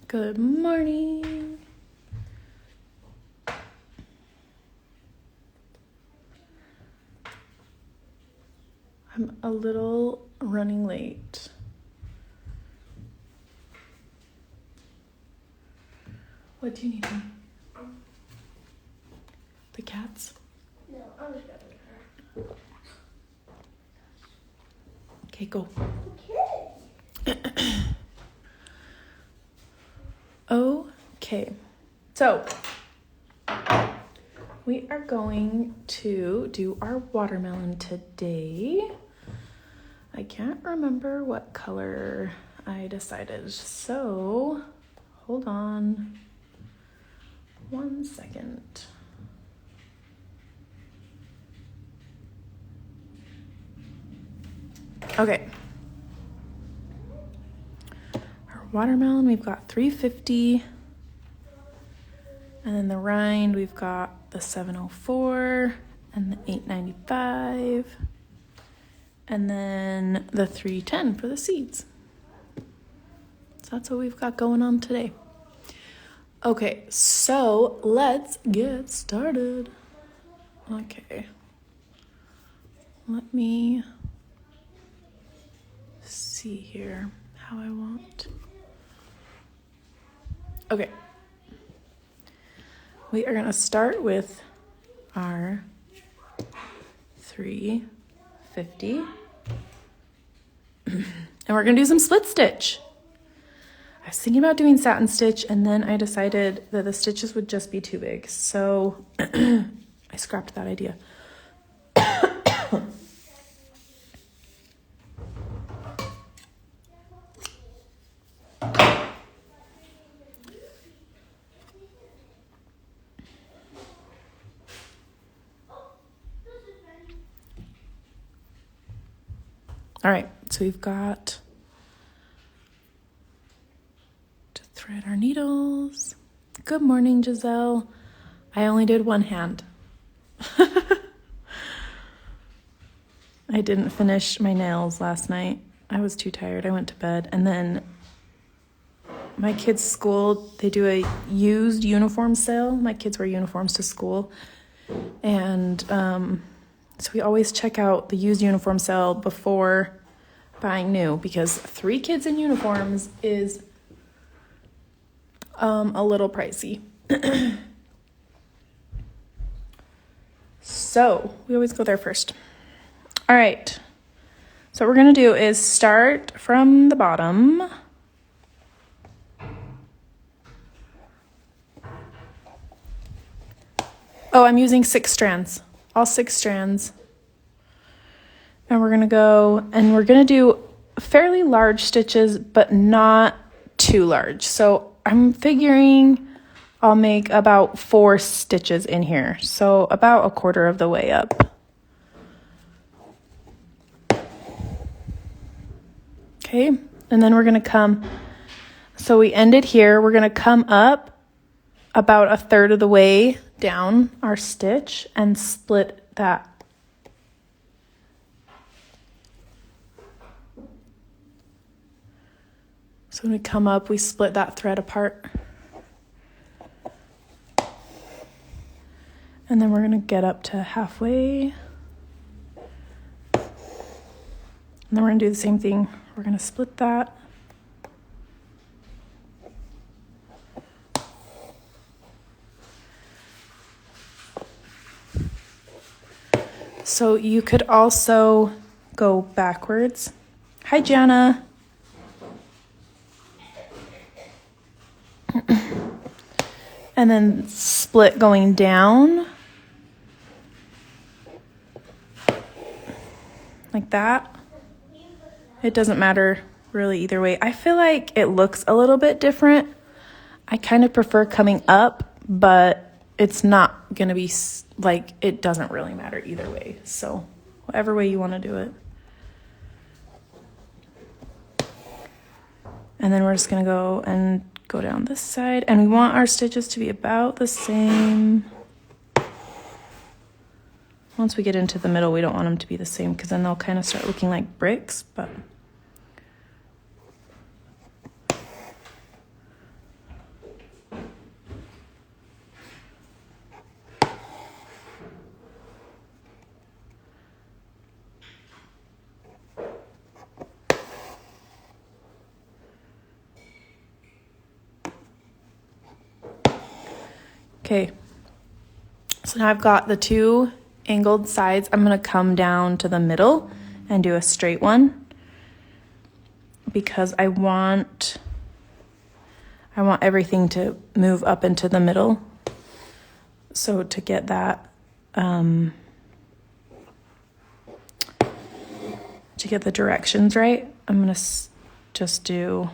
Good morning. I'm a little running late. What do you need? The cats? No, I was grabbing her. Okay, go. Okay. Okay, so we are going to do our watermelon today. I can't remember what color I decided, so hold on 1 second. Okay. Our watermelon, we've got 350. And then the rind, we've got the 704 and the 895. And then the 310 for the seeds. So that's what we've got going on today. Okay, so let's get started. Okay. Let me see here how I want. Okay. We are going to start with our 350. And we're going to do some split stitch. I was thinking about doing satin stitch, and then I decided that the stitches would just be too big. So I scrapped that idea. All right, so we've got to thread our needles. Good morning, Giselle. I only did one hand. I didn't finish my nails last night. I was too tired. I went to bed. And then my kids' school, they do a used uniform sale. My kids wear uniforms to school. And so we always check out the used uniform sale before buying new, because 3 kids in uniforms is a little pricey. So we always go there first. All right. So what we're going to do is start from the bottom. Oh, I'm using 6 strands, all 6 strands. And we're going to go, and we're going to do fairly large stitches, but not too large. So I'm figuring I'll make about 4 stitches in here. So about 1/4 of the way up. Okay, and then we're going to come, so we ended here. We're going to come up about 1/3 of the way down our stitch and split that. So when we come up, we split that thread apart. And then we're going to get up to halfway. And then we're going to do the same thing. We're going to split that. So you could also go backwards. Hi, Jana. And then split going down. Like that. It doesn't matter really either way. I feel like it looks a little bit different. I kind of prefer coming up, but it's not going to be like, it doesn't really matter either way. So whatever way you want to do it. And then we're just going to go and go down this side, and we want our stitches to be about the same. Once we get into the middle, we don't want them to be the same, because then they'll kind of start looking like bricks. But Okay, so now I've got the 2 angled sides. I'm gonna come down to the middle and do a straight one because I want everything to move up into the middle. So to get that, to get the directions right, I'm gonna just do,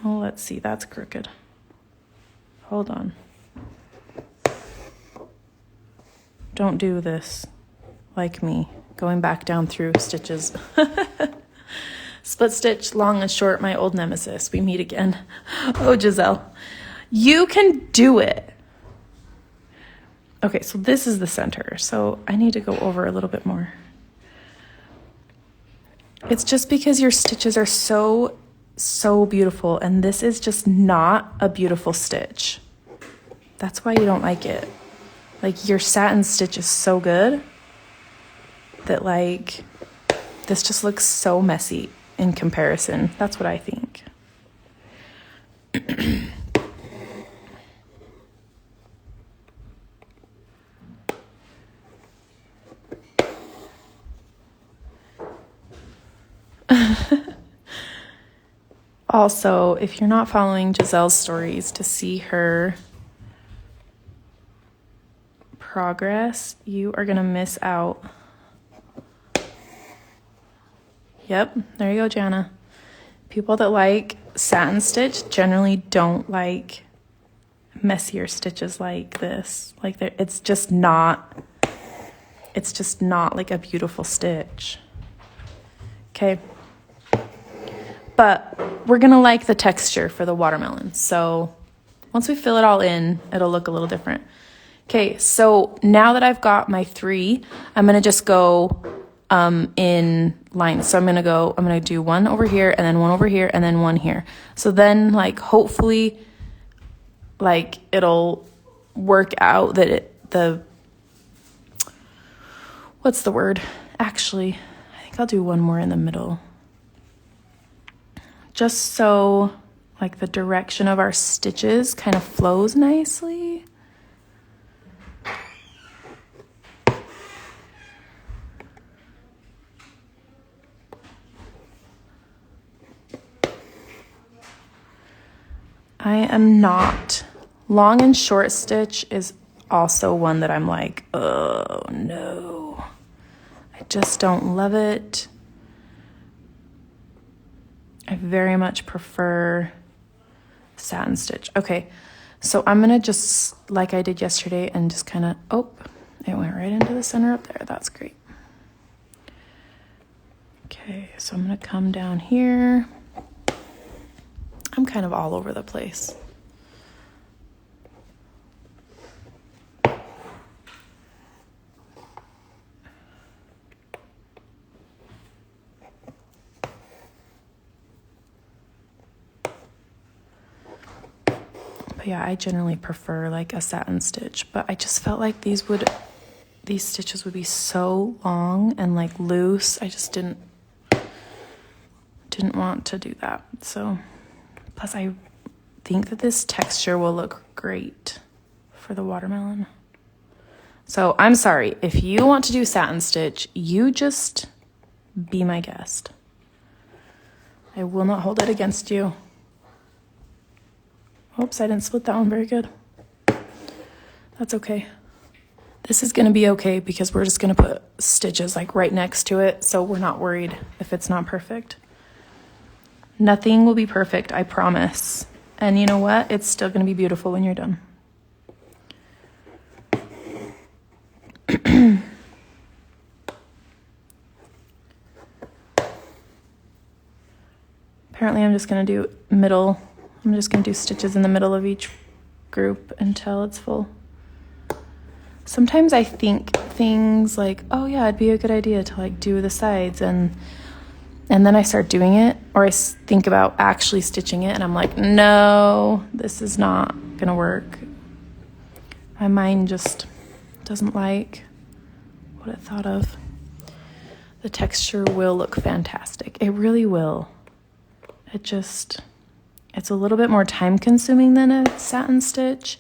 oh, let's see, that's crooked. Hold on. Don't do this like me, going back down through stitches. Split stitch, long and short, my old nemesis. We meet again. Oh, Giselle, you can do it. Okay, so this is the center. So I need to go over a little bit more. It's just because your stitches are so beautiful, and this is just not a beautiful stitch. That's why you don't like it. Like, your satin stitch is so good that, like, this just looks so messy in comparison. That's what I think. Also, if you're not following Giselle's stories to see her progress, you are gonna miss out. Yep, there you go, Jana. People that like satin stitch generally don't like messier stitches like this. Like, it's just not like a beautiful stitch. Okay. But we're gonna like the texture for the watermelon. So once we fill it all in, it'll look a little different. Okay, so now that I've got my 3, I'm gonna just go in lines. So I'm gonna do one over here, and then one over here, and then one here. So then, like, hopefully, like, it'll work out that what's the word? Actually, I think I'll do one more in the middle. Just so, like, the direction of our stitches kind of flows nicely. I am not. Long and short stitch is also one that I'm like, oh no. I just don't love it. I very much prefer satin stitch. Okay, so I'm gonna just, like I did yesterday, and just kind of, oh, it went right into the center up there. That's great. Okay, so I'm gonna come down here. I'm kind of all over the place. But yeah, I generally prefer like a satin stitch, but I just felt like these stitches would be so long and like loose. I just didn't want to do that. So plus I think that this texture will look great for the watermelon. So I'm sorry, if you want to do satin stitch, you just be my guest. I will not hold it against you. Oops, I didn't split that one very good. That's okay. This is gonna be okay because we're just gonna put stitches like right next to it, so we're not worried if it's not perfect. Nothing will be perfect, I promise. And you know what? It's still gonna be beautiful when you're done. Apparently I'm just gonna do middle. I'm just gonna do stitches in the middle of each group until it's full. Sometimes I think things like, oh yeah, it'd be a good idea to like do the sides, and then I start doing it, or I think about actually stitching it and I'm like, no, this is not gonna work. My mind just doesn't like what it thought of. The texture will look fantastic. It really will. It's a little bit more time consuming than a satin stitch,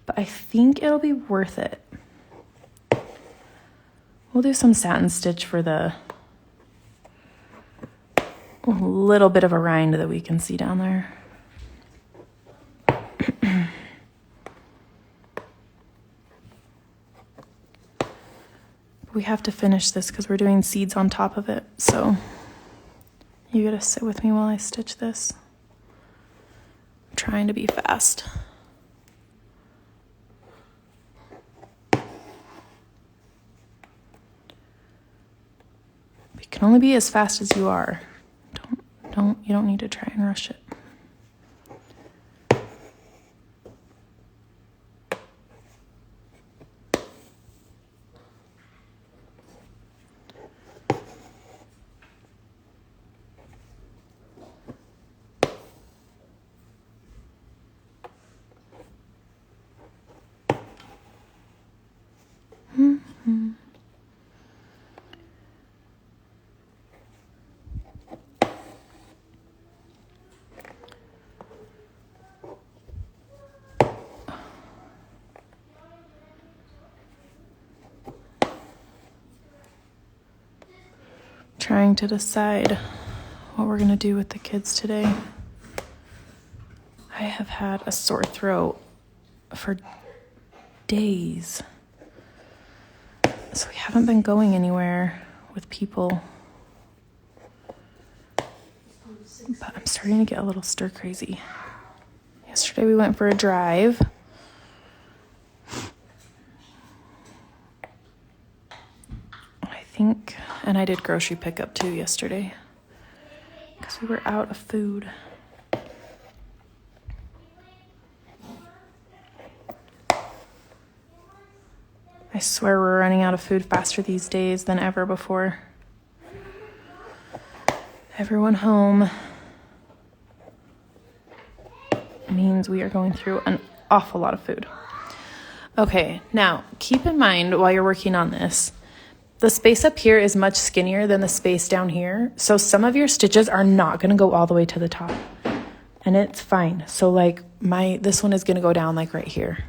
but I think it'll be worth it. We'll do some satin stitch for the little bit of a rind that we can see down there. We have to finish this because we're doing seeds on top of it. So you gotta sit with me while I stitch this. I'm trying to be fast. You can only be as fast as you are. You don't need to try and rush it. Trying to decide what we're gonna do with the kids today. I have had a sore throat for days. So we haven't been going anywhere with people. But I'm starting to get a little stir crazy. Yesterday we went for a drive. And I did grocery pickup too yesterday because we were out of food. I swear we're running out of food faster these days than ever before. Everyone home means we are going through an awful lot of food. Okay, now keep in mind while you're working on this, the space up here is much skinnier than the space down here. So some of your stitches are not going to go all the way to the top. And it's fine. So like this one is going to go down like right here.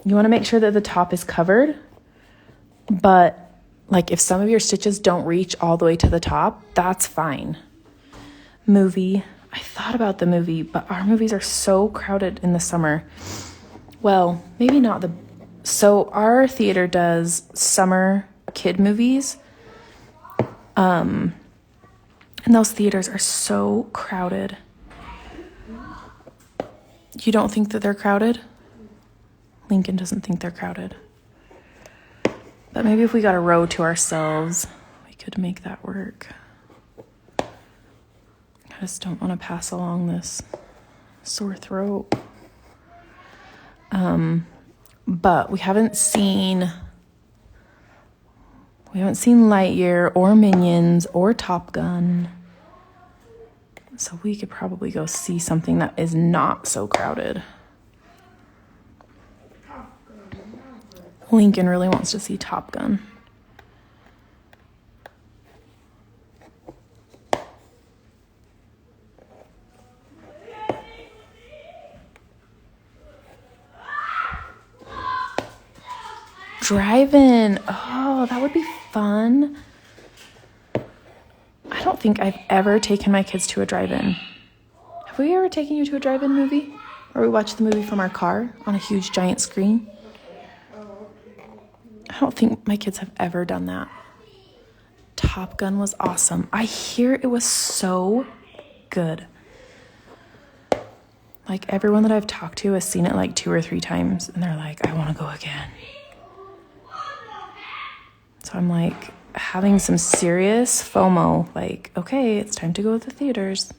You want to make sure that the top is covered. But like if some of your stitches don't reach all the way to the top, that's fine. Movie. I thought about the movie, but our movies are so crowded in the summer. Well, maybe not the... So our theater does summer kid movies. And those theaters are so crowded. You don't think that they're crowded? Lincoln doesn't think they're crowded. But maybe if we got a row to ourselves, we could make that work. I just don't want to pass along this sore throat. But we haven't seen Lightyear or Minions or Top Gun. So we could probably go see something that is not so crowded. Lincoln really wants to see Top Gun. Drive-in. Oh, that would be fun. I don't think I've ever taken my kids to a drive-in. Have we ever taken you to a drive-in movie? Or we watched the movie from our car on a huge giant screen? I don't think my kids have ever done that. Top Gun was awesome. I hear it was so good. Like everyone that I've talked to has seen it like 2 or 3 times and they're like, I want to go again. So I'm like having some serious FOMO, like, okay, it's time to go to the theaters.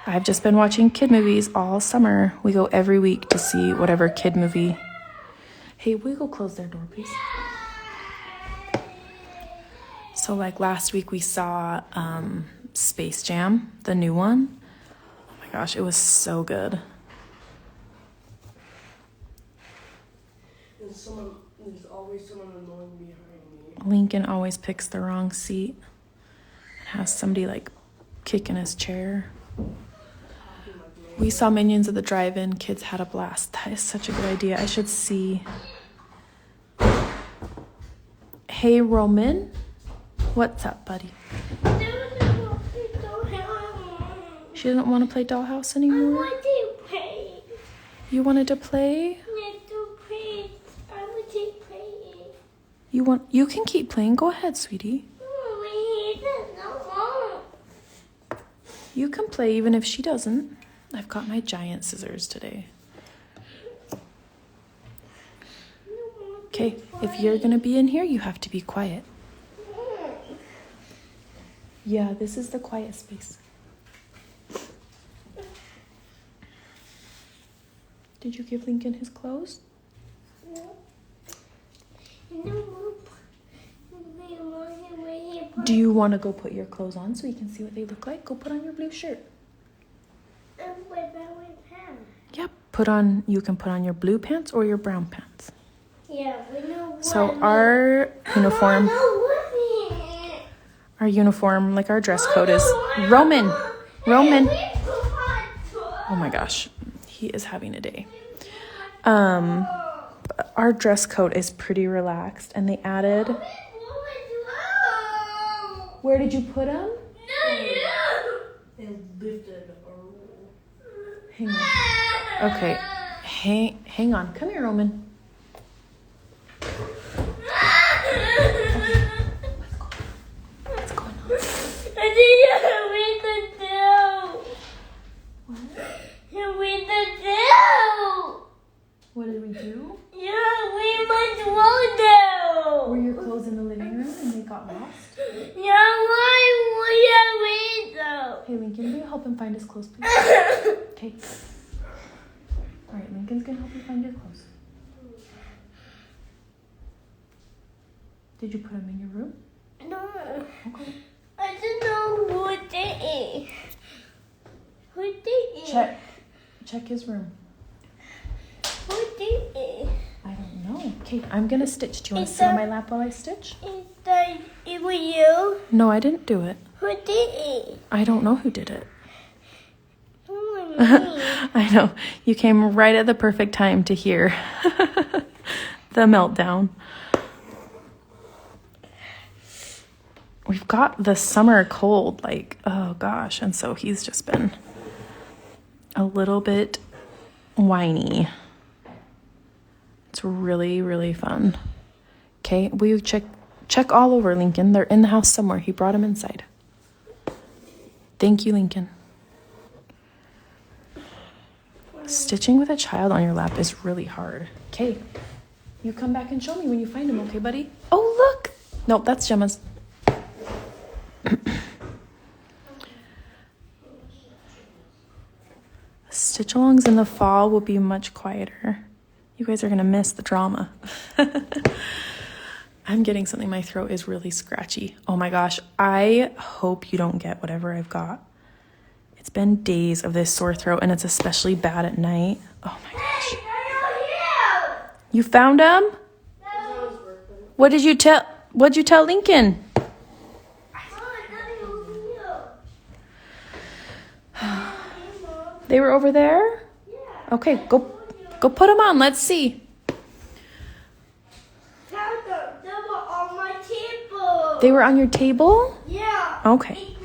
I've just been watching kid movies all summer. We go every week to see whatever kid movie. Hey, will you go close their door, please? So like last week we saw Space Jam, the new one. Oh my gosh, it was so good. There's always someone annoying behind me. Lincoln always picks the wrong seat and has somebody like kicking his chair. We saw Minions at the drive-in. Kids had a blast. That is such a good idea. I should see. Hey, Roman. What's up, buddy? She doesn't want to play Dollhouse anymore? I want to play. You wanted to play? I want to play. You can keep playing. Go ahead, sweetie. You can play even if she doesn't. I've got my giant scissors today. Okay, if you're gonna be in here, you have to be quiet. Yeah, this is the quiet space. Did you give Lincoln his clothes? Do you want to go put your clothes on so you can see what they look like? Go put on your blue shirt. Yep, you can put on your blue pants or your brown pants. Yeah, we know what. So our uniform, like our dress code is Roman. Oh my gosh, he is having a day. Our dress code is pretty relaxed, and they added. Where did you put them? It lifted. Hang on. Okay, hang on. Come here, Roman. What's going on? I didn't read the dough. What? Read the dough. What did we do? Yeah, we must roll dough. Were your clothes in the living room and they got lost? Yeah, why would I read though? Hey, Lincoln, will you help him find his clothes, please? Okay. All right, Lincoln's gonna help you find your clothes. Did you put them in your room? No. Okay. I don't know who they is. Who they is? Check his room. Who they is? I don't know. Okay, I'm gonna stitch. Do you want to sit on my lap while I stitch? It was you? No, I didn't do it. Who did it? I don't know who did it. Oh, me. I know. You came right at the perfect time to hear the meltdown. We've got the summer cold, like, oh gosh. And so he's just been a little bit whiny. It's really, really fun. Okay, will you check all over, Lincoln? They're in the house somewhere. He brought them inside. Thank you, Lincoln. Stitching with a child on your lap is really hard. Okay, you come back and show me when you find him, okay, buddy? Oh, look! Nope, that's Gemma's. Stitch-alongs in the fall will be much quieter. You guys are going to miss the drama. I'm getting something. My throat is really scratchy. Oh my gosh. I hope you don't get whatever I've got. It's been days of this sore throat, and it's especially bad at night. Oh my gosh. You found them? What'd you tell Lincoln? They were over there? Okay, go put them on. Let's see. They were on my table. They were on your table? Yeah. Okay.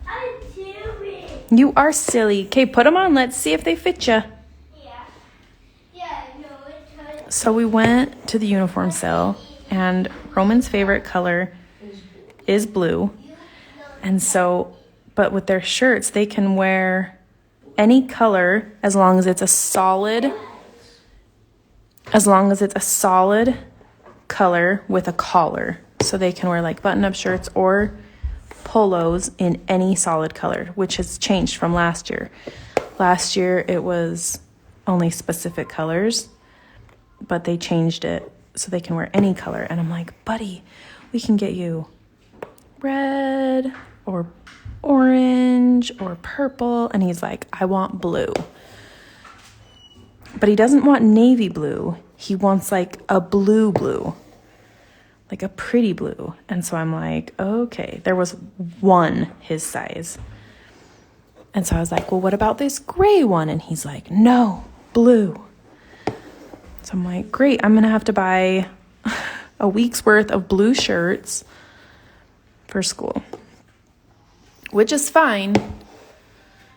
I'm silly. You are silly. Okay, put them on. Let's see if they fit you. Yeah, no, it's So we went to the uniform sale, and Roman's favorite color is blue. And so, but with their shirts, they can wear any color as long as it's a solid color with a collar. So they can wear like button-up shirts or polos in any solid color, which has changed from last year. Last year it was only specific colors, but they changed it so they can wear any color. And I'm like, buddy, we can get you red or orange or purple. And he's like, I want blue. But he doesn't want navy blue. He wants like a blue, like a pretty blue. And so I'm like, okay, there was one his size. And so I was like, well, what about this gray one? And he's like, no, blue. So I'm like, great, I'm going to have to buy a week's worth of blue shirts for school, which is fine.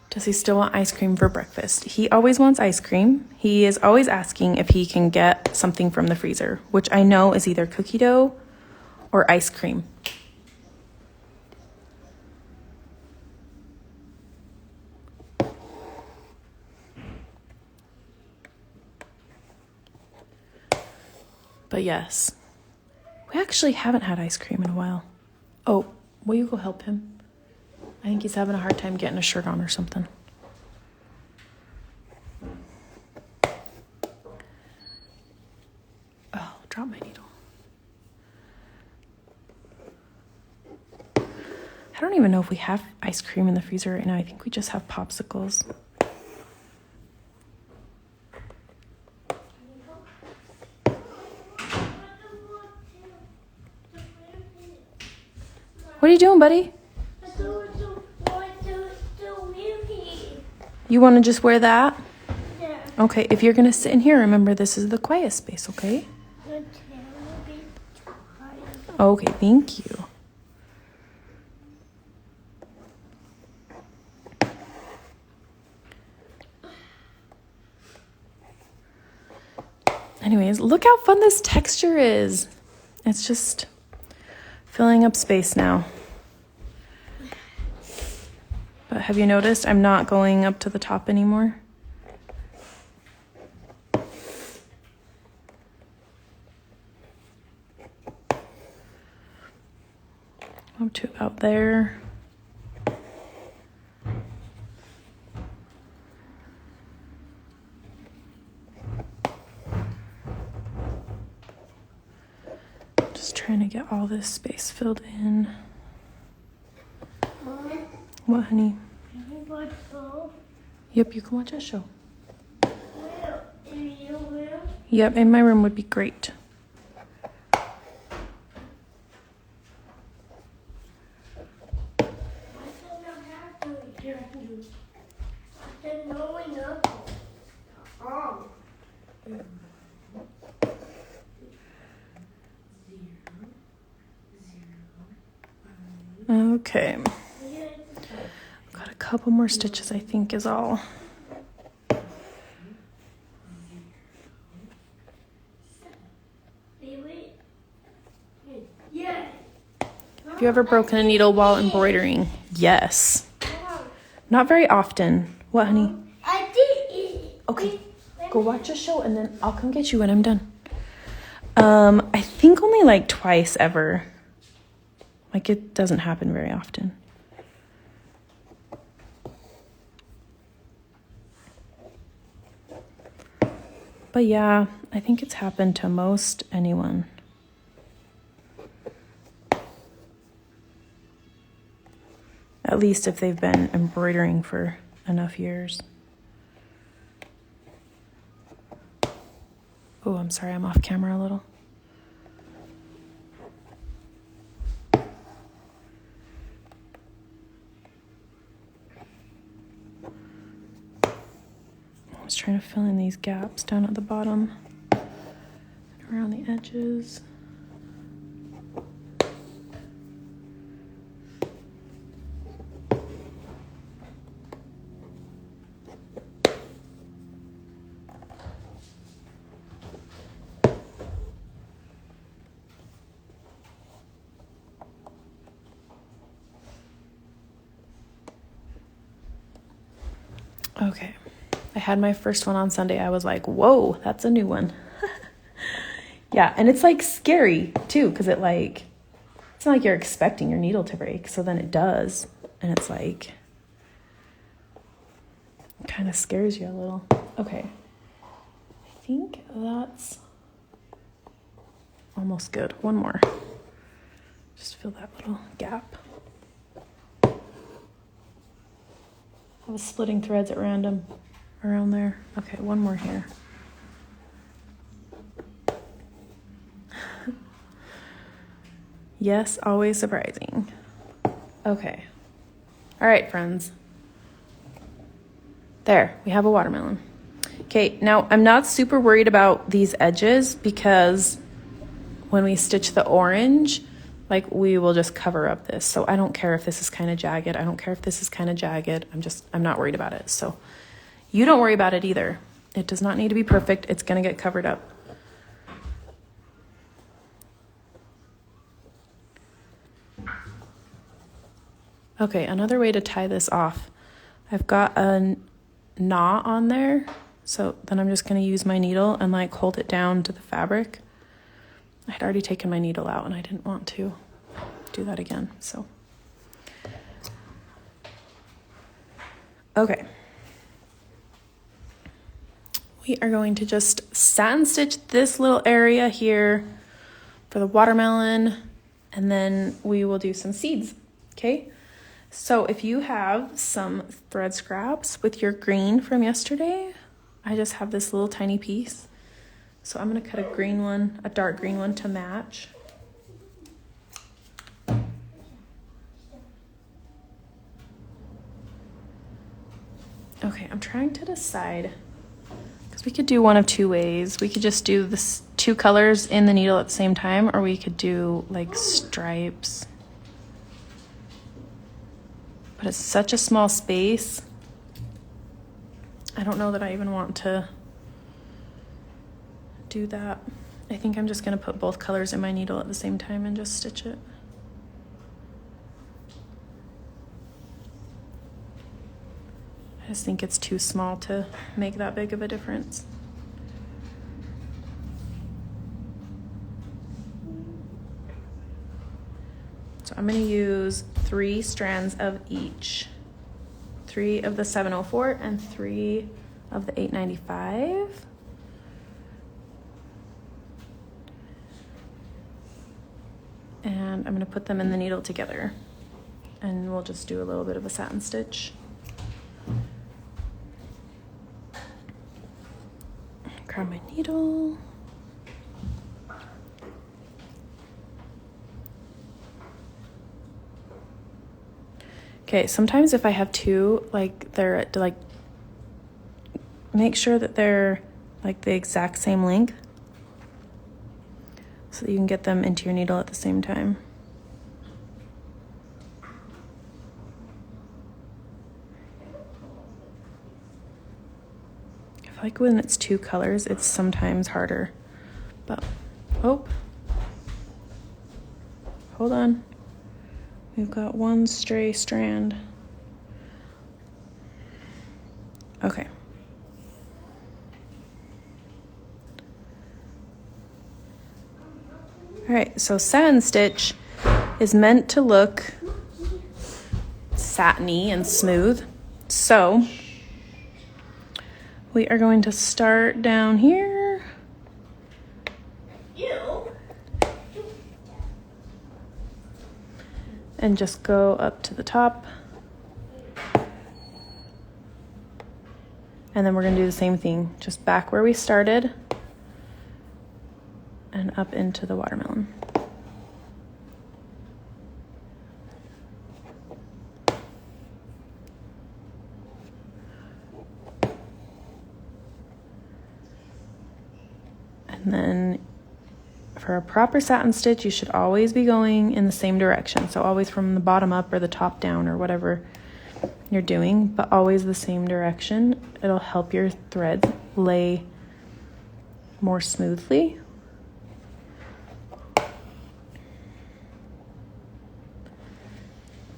Does he still want ice cream for breakfast? He always wants ice cream. He is always asking if he can get something from the freezer, which I know is either cookie dough or ice cream. But yes, we actually haven't had ice cream in a while. Oh, will you go help him? I think he's having a hard time getting a shirt on or something. Oh, drop my needle. I don't even know if we have ice cream in the freezer right now. I think we just have popsicles. What are you doing, buddy? You want to just wear that? Yeah. Okay, if you're going to sit in here, remember this is the quiet space, okay? Okay, thank you. Anyways, look how fun this texture is. It's just filling up space now. But have you noticed I'm not going up to the top anymore? Up to about there. Just trying to get all this space filled in. Mom, What, honey? can you watch both? Yep, you can watch a show. Will, in your room? Yep, in my room would be great. I said not have to. Here, I can do it. I said no enough. Oh. Okay. Got a couple more stitches, I think, is all. Yeah. Have you ever broken a needle while embroidering? Yes. Not very often. What, honey? I did it. Okay. Go watch a show and then I'll come get you when I'm done. I think only like twice ever. Like it doesn't happen very often. But yeah, I think it's happened to most anyone. At least if they've been embroidering for enough years. Oh, I'm sorry, I'm off camera a little. I was trying to fill in these gaps down at the bottom and around the edges. Okay, I had my first one on Sunday. I was like, whoa, that's a new one. Yeah, and it's like scary too, because it's not like you're expecting your needle to break, so then it does, and it's like, it kind of scares you a little. Okay, I think that's almost good. One more. Just fill that little gap. I was splitting threads at random around there. Okay, one more here. Yes, always surprising. Okay. All right, friends. There, we have a watermelon. Okay, now I'm not super worried about these edges because when we stitch the orange, like we will just cover up this. So I don't care if this is kind of jagged. I don't care if this is kind of jagged. I'm not worried about it. So you don't worry about it either. It does not need to be perfect. It's going to get covered up. Okay, another way to tie this off. I've got a knot on there. So then I'm just going to use my needle and like hold it down to the fabric. I had already taken my needle out and I didn't want to do that again. So, okay. We are going to just satin stitch this little area here for the watermelon, and then we will do some seeds, okay? So if you have some thread scraps with your green from yesterday, I just have this little tiny piece. So I'm gonna cut a green one, a dark green one to match. Okay, I'm trying to decide, because we could do one of two ways. We could just do this 2 colors in the needle at the same time, or we could do like stripes. But it's such a small space. I don't know that I even want to do that. I think I'm just gonna put both colors in my needle at the same time and just stitch it. I just think it's too small to make that big of a difference. So I'm gonna use 3 strands of each. 3 of the 704 and 3 of the 895. And I'm gonna put them in the needle together. And we'll just do a little bit of a satin stitch. Grab my needle. Okay, sometimes if I have 2, like they're like, make sure that they're like the exact same length so that you can get them into your needle at the same time. I feel like when it's 2 colors, it's sometimes harder, but, oh, hold on. We've got 1 stray strand. Okay. All right, so satin stitch is meant to look satiny and smooth. So we are going to start down here. And just go up to the top. And then we're gonna do the same thing, just back where we started and up into the watermelon. And then for a proper satin stitch, you should always be going in the same direction. So always from the bottom up or the top down or whatever you're doing, but always the same direction. It'll help your threads lay more smoothly.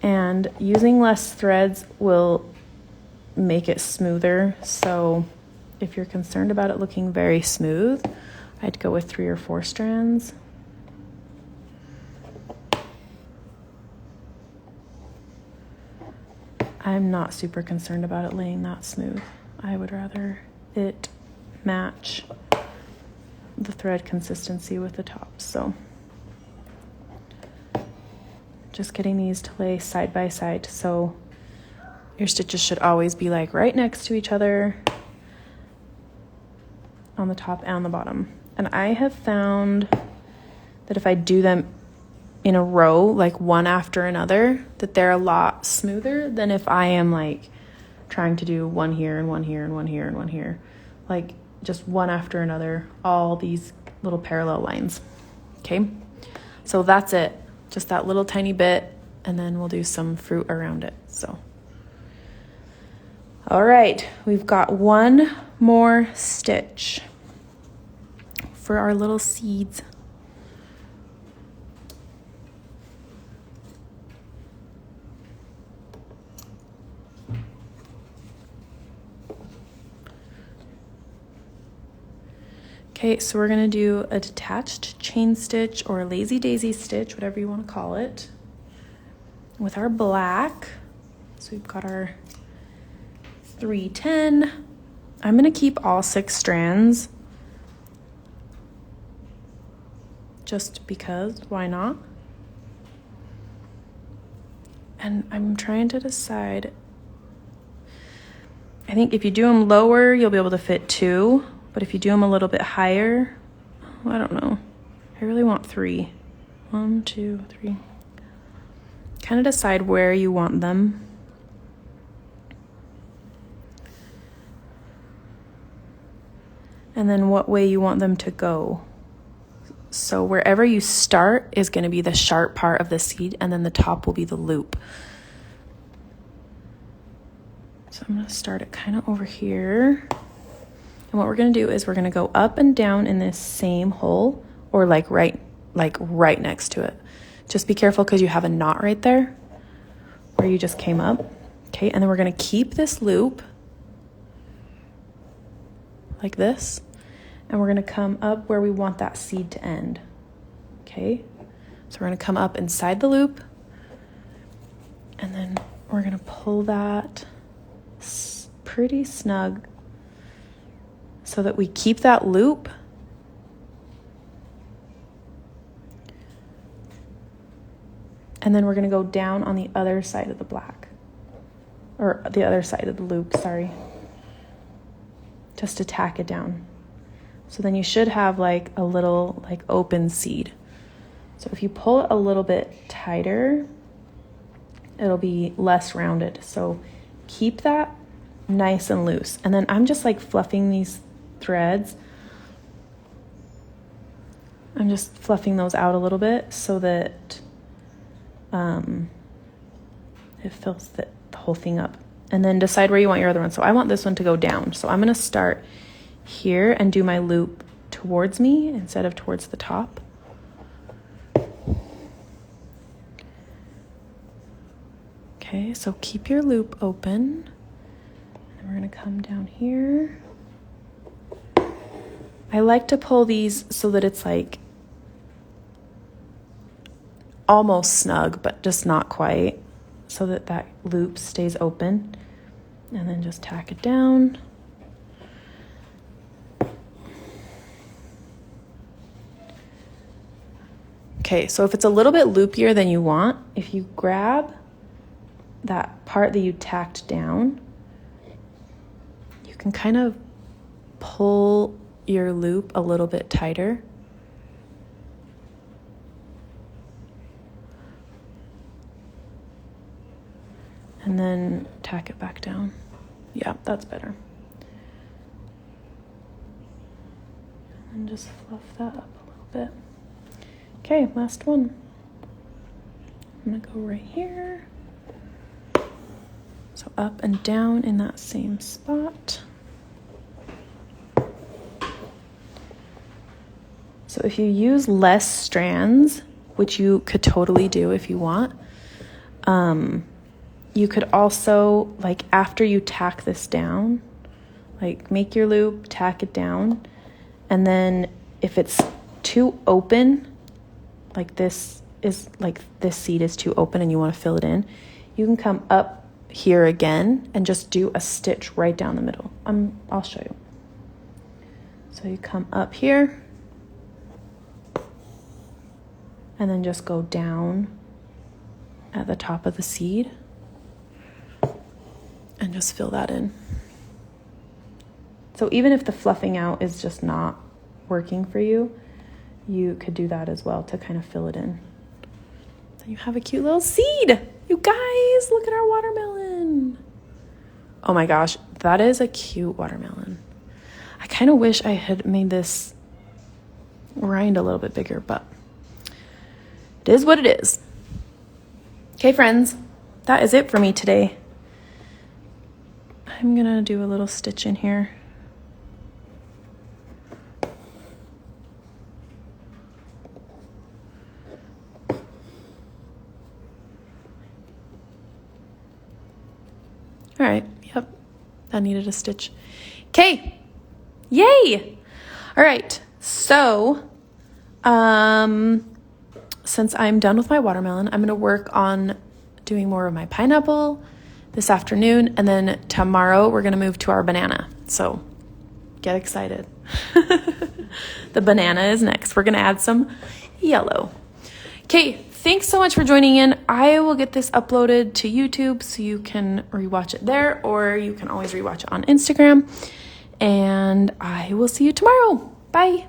And using less threads will make it smoother. So if you're concerned about it looking very smooth, I'd go with 3 or 4 strands. I'm not super concerned about it laying that smooth. I would rather it match the thread consistency with the top. So just getting these to lay side by side. So your stitches should always be like right next to each other on the top and the bottom. And I have found that if I do them in a row, like one after another, that they're a lot smoother than if I am like trying to do one here and one here and one here and one here. Like just one after another, all these little parallel lines. Okay, so that's it. Just that little tiny bit, and then we'll do some fruit around it. So, all right, we've got one more stitch for our little seeds. Okay, so we're gonna do a detached chain stitch or a lazy daisy stitch, whatever you want to call it, with our black. So we've got our 310. I'm gonna keep all 6 strands just because, why not? And I'm trying to decide. I think if you do them lower, you'll be able to fit 2. But if you do them a little bit higher, I don't know. I really want 3. 1, 2, 3. Kind of decide where you want them. And then what way you want them to go. So wherever you start is going to be the sharp part of the seed, and then the top will be the loop. So I'm going to start it kind of over here. And what we're going to do is we're going to go up and down in this same hole, or like right next to it. Just be careful because you have a knot right there where you just came up. Okay, and then we're going to keep this loop like this, and we're going to come up where we want that seed to end. Okay, so we're going to come up inside the loop, and then we're going to pull that pretty snug so that we keep that loop. And then we're going to go down on the other side of the black, or the other side of the loop, sorry. Just to tack it down. So then you should have like a little like open seed. So if you pull it a little bit tighter, it'll be less rounded. So keep that nice and loose. And then I'm just like fluffing these threads. I'm just fluffing those out a little bit so that it fills the whole thing up. And then decide where you want your other one. So I want this one to go down. So I'm going to start here and do my loop towards me instead of towards the top. Okay, so keep your loop open. And we're going to come down here. I like to pull these so that it's like almost snug, but just not quite, so that that loop stays open. And then just tack it down. Okay, so if it's a little bit loopier than you want, if you grab that part that you tacked down, you can kind of pull your loop a little bit tighter. And then tack it back down. Yeah, that's better. And just fluff that up a little bit. Okay, last one. I'm gonna go right here. So up and down in that same spot. So if you use less strands, which you could totally do if you want, you could also, like after you tack this down, like make your loop, tack it down, and then if it's too open, like this is like this seed is too open and you want to fill it in, you can come up here again and just do a stitch right down the middle. I'll show you. So you come up here and then just go down at the top of the seed and just fill that in. So even if the fluffing out is just not working for you, you could do that as well to kind of fill it in. So you have a cute little seed. You guys, look at our watermelon. Oh my gosh, that is a cute watermelon. I kind of wish I had made this rind a little bit bigger, but it is what it is. Okay, friends, that is it for me today. I'm gonna do a little stitch in here. All right, yep, that needed a stitch. Okay, yay! All right, so, since I'm done with my watermelon, I'm gonna work on doing more of my pineapple this afternoon, and then tomorrow we're gonna move to our banana. So get excited. The banana is next. We're gonna add some yellow. Okay, thanks so much for joining in. I will get this uploaded to YouTube so you can rewatch it there, or you can always rewatch it on Instagram. And I will see you tomorrow. Bye.